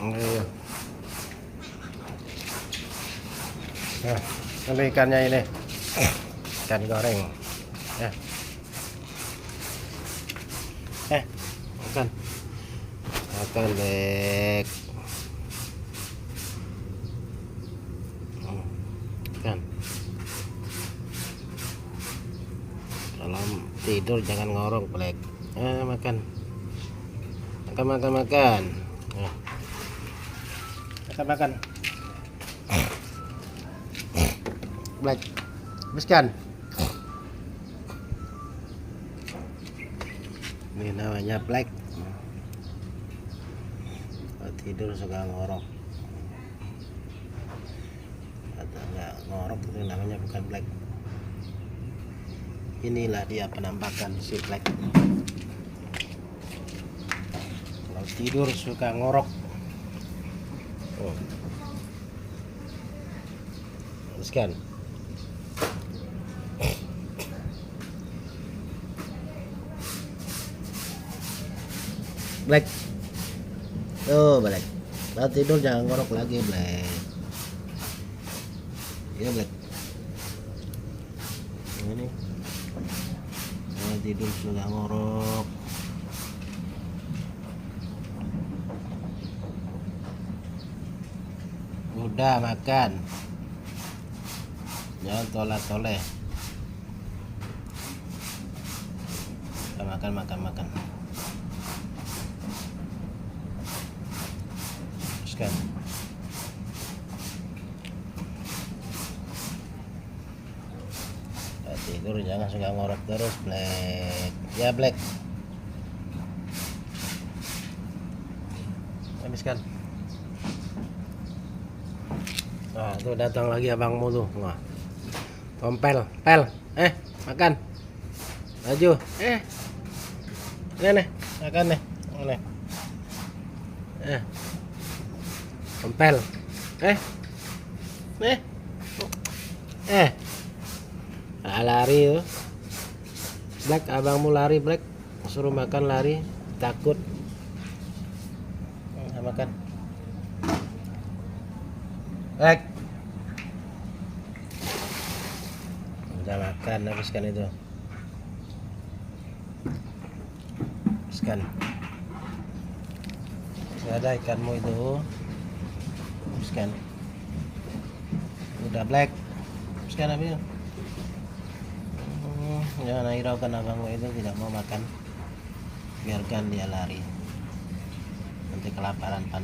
Ayo. Nah, ini ikannya ini. Ikan goreng. Ya. Makan. Makan, Bek. Kan. Kalau tidur jangan ngorok, Black. Makan. Makan. Makan. Black. Habiskan. Ini namanya Black. Kalau tidur suka ngorok. Atau enggak ngorok itu namanya bukan Black. Inilah dia penampakan si Black. Kalau tidur suka ngorok. Habiskan. Black. Tuh, Black. Kalau tidur jangan ngorok lagi, Black. Iya, Black. Ini. Kalau tidur sudah ngorok. Udah makan. Jangan toleh-toleh. Makan. Teruskan. Tidur jangan suka ngorok terus, Black. Ya, Black. Habiskan. Nah, tuh datang lagi abangmu tuh. Wah. Tompel, makan. Maju. Nih, makan nih. Tompel. Lari tuh. Black, abangmu lari, Black. Suruh makan lari, takut. Makan. Black. Udah makan, habiskan itu. Habiskan. Masih ada ikanmu itu. Habiskan. Udah, Black. Habiskan habis. Jangan hiraukan abangmu itu tidak mau makan. Biarkan dia lari. Nanti kelaparan.